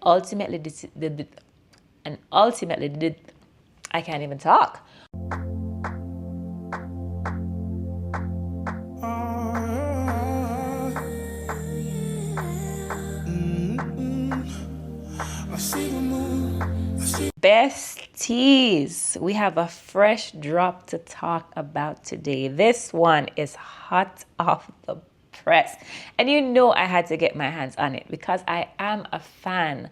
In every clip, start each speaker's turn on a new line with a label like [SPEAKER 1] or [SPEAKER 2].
[SPEAKER 1] ultimately I can't even talk. Besties, we have a fresh drop to talk about today. This one is hot off the press, and you know I had to get my hands on it because I am a fan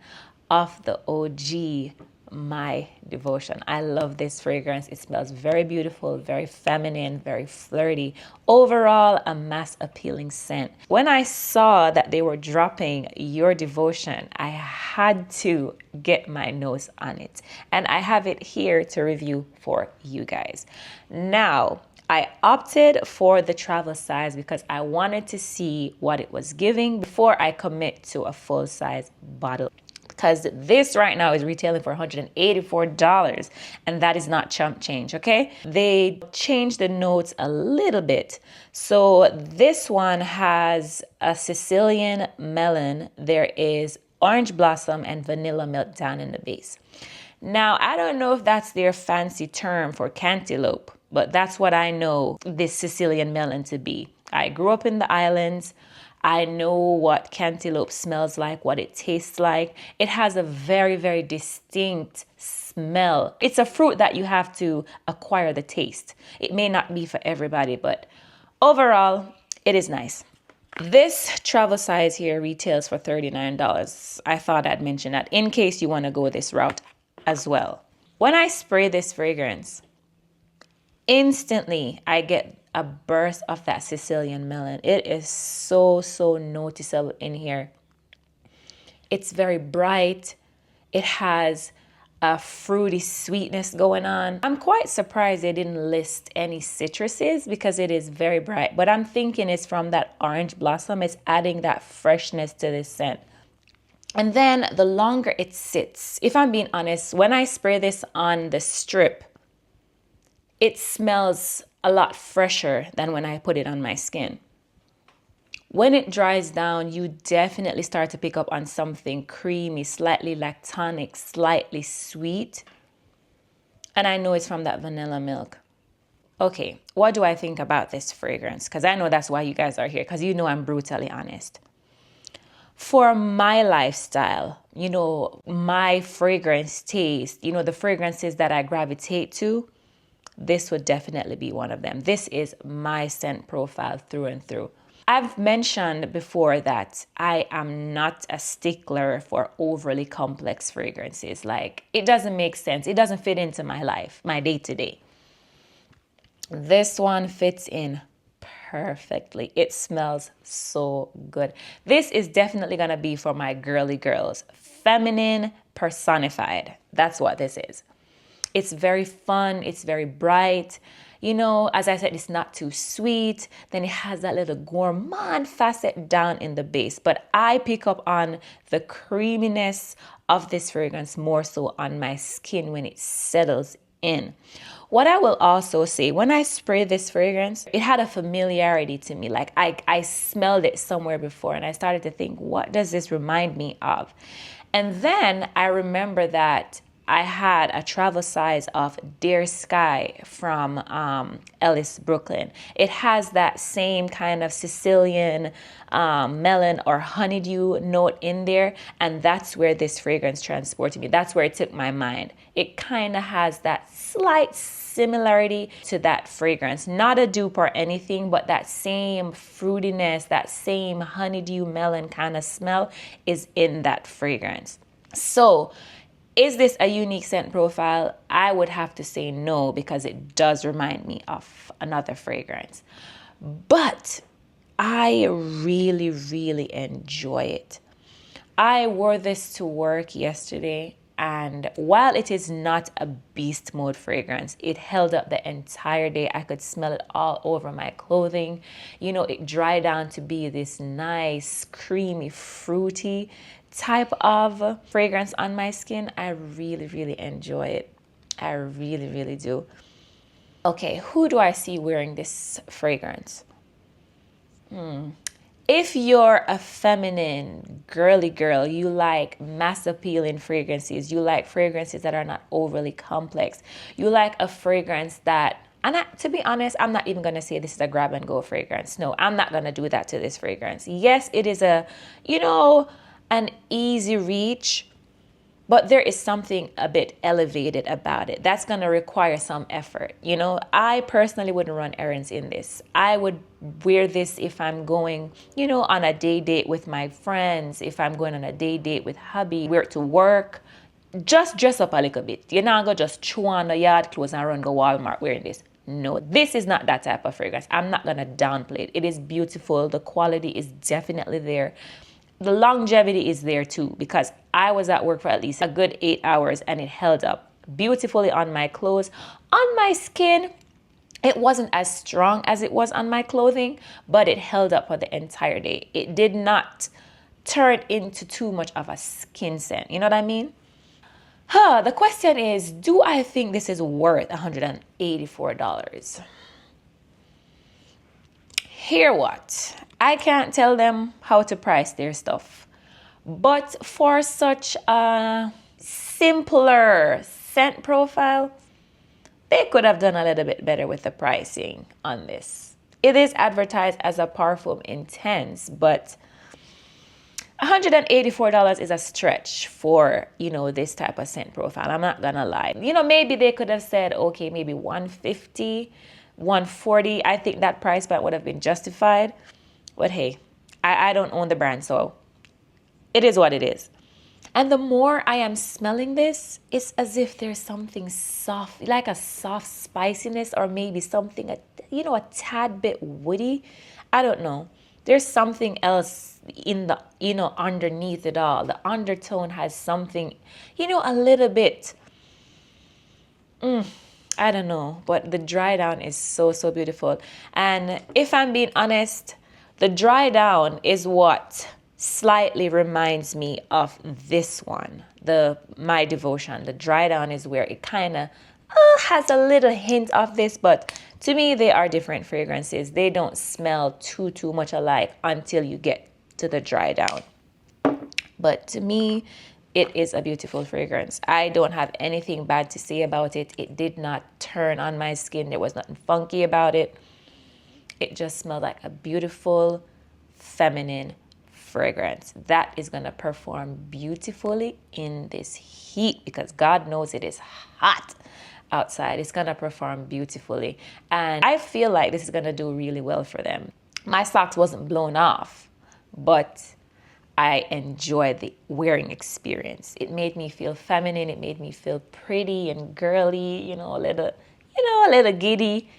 [SPEAKER 1] of the OG My Devotion. I love this fragrance. It smells very beautiful, very feminine, very flirty. Overall, a mass appealing scent. When I saw that they were dropping Your Devotion, I had to get my nose on it. And I have it here to review for you guys. Now, I opted for the travel size because I wanted to see what it was giving before I commit to a full size bottle. Because this right now is retailing for $184, and that is not chump change, okay? They changed the notes a little bit. So this one has a Sicilian melon. There is orange blossom and vanilla milk down in the base. Now, I don't know if that's their fancy term for cantaloupe, but that's what I know this Sicilian melon to be. I grew up in the islands. I know what cantaloupe smells like, what it tastes like. It has a very, very distinct smell. It's a fruit that you have to acquire the taste. It may not be for everybody, but overall, it is nice. This travel size here retails for $39. I thought I'd mention that in case you want to go this route as well. When I spray this fragrance, instantly I get a burst of that Sicilian melon. It is so noticeable in here. It's very bright. It has a fruity sweetness going on. I'm quite surprised they didn't list any citruses because it is very bright, but I'm thinking it's from that orange blossom. It's adding that freshness to this scent. And then the longer it sits, if I'm being honest, when I spray this on the strip, it smells a lot fresher than when I put it on my skin. When it dries down, you definitely start to pick up on something creamy, slightly lactonic, slightly sweet. And I know it's from that vanilla milk. Okay, what do I think about this fragrance? Because I know that's why you guys are here, because you know I'm brutally honest. For my lifestyle, you know, my fragrance taste, you know, the fragrances that I gravitate to, this would definitely be one of them. This is my scent profile through and through. I've mentioned before that I am not a stickler for overly complex fragrances. Like, it doesn't make sense. It doesn't fit into my life, my day-to-day. This one fits in perfectly. It smells so good. This is definitely gonna be for my girly girls. Feminine personified. That's what this is. It's very fun. It's very bright. You know, as I said, it's not too sweet. Then it has that little gourmand facet down in the base. But I pick up on the creaminess of this fragrance more so on my skin when it settles in. What I will also say, when I spray this fragrance, it had a familiarity to me. Like I smelled it somewhere before and I started to think, what does this remind me of? And then I remember that I had a travel size of Dear Sky from Ellis, Brooklyn. It has that same kind of Sicilian melon or honeydew note in there. And that's where this fragrance transported me. That's where it took my mind. It kind of has that slight similarity to that fragrance. Not a dupe or anything, but that same fruitiness, that same honeydew melon kind of smell is in that fragrance. So, is this a unique scent profile? I would have to say no, because it does remind me of another fragrance. But I really, really enjoy it. I wore this to work yesterday, and while it is not a beast mode fragrance, it held up the entire day. I could smell it all over my clothing. You know, it dried down to be this nice, creamy, fruity type of fragrance on my skin. I really, really enjoy it. I really, really do. Okay, who do I see wearing this fragrance? If you're a feminine, girly girl, you like mass appealing fragrances, you like fragrances that are not overly complex, you like a fragrance that, and to be honest, I'm not even going to say this is a grab and go fragrance. No, I'm not going to do that to this fragrance. Yes, it is a, an easy reach, but there is something a bit elevated about it. That's going to require some effort. I personally wouldn't run errands in this. I would wear this if I'm going, on a day date with my friends, if I'm going on a day date with hubby, wear it to work. Just dress up a little bit. You're not going to just chew on the yard clothes and run go Walmart wearing this. No, this is not that type of fragrance. I'm not going to downplay it. It is beautiful. The quality is definitely there. The longevity is there too, because I was at work for at least a good 8 hours and it held up beautifully on my clothes. On my skin, it wasn't as strong as it was on my clothing, but it held up for the entire day. It did not turn into too much of a skin scent. You know what I mean? The question is, do I think this is worth $184? Hear what? I can't tell them how to price their stuff. But for such a simpler scent profile, they could have done a little bit better with the pricing on this. It is advertised as a Perfume Intense, but $184 is a stretch for, this type of scent profile. I'm not gonna lie. Maybe they could have said, okay, maybe $150, $140. I think that price point would have been justified. But hey, I don't own the brand, so it is what it is. And the more I am smelling this, it's as if there's something soft, like a soft spiciness, or maybe something, a tad bit woody. I don't know. There's something else in the, underneath it all. The undertone has something, a little bit, I don't know. But the dry down is so, so beautiful. And if I'm being honest, the dry down is what slightly reminds me of this one, My Devotion. The dry down is where it kind of has a little hint of this, but to me, they are different fragrances. They don't smell too much alike until you get to the dry down. But to me, it is a beautiful fragrance. I don't have anything bad to say about it. It did not turn on my skin. There was nothing funky about it. It just smelled like a beautiful, feminine fragrance that is going to perform beautifully in this heat, because God knows it is hot outside. It's going to perform beautifully. And I feel like this is going to do really well for them. My socks wasn't blown off, but I enjoyed the wearing experience. It made me feel feminine. It made me feel pretty and girly, a little giddy.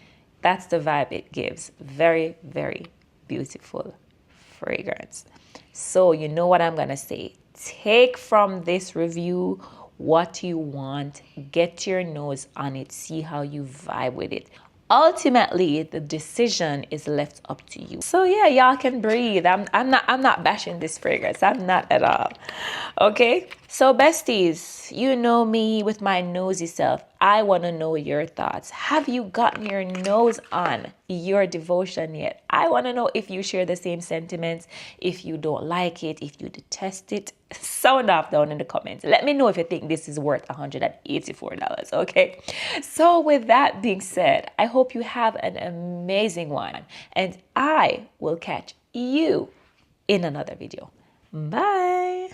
[SPEAKER 1] That's the vibe it gives. Very, very beautiful fragrance. So you know what I'm going to say. Take from this review what you want. Get your nose on it. See how you vibe with it. Ultimately, the decision is left up to you. So yeah, y'all can breathe. I'm not bashing this fragrance. I'm not at all. Okay? So besties, you know me with my nosy self. I want to know your thoughts. Have you gotten your nose on Your Devotion yet? I want to know if you share the same sentiments, if you don't like it, if you detest it. Sound off down in the comments. Let me know if you think this is worth $184, okay? So with that being said, I hope you have an amazing one, and I will catch you in another video. Bye.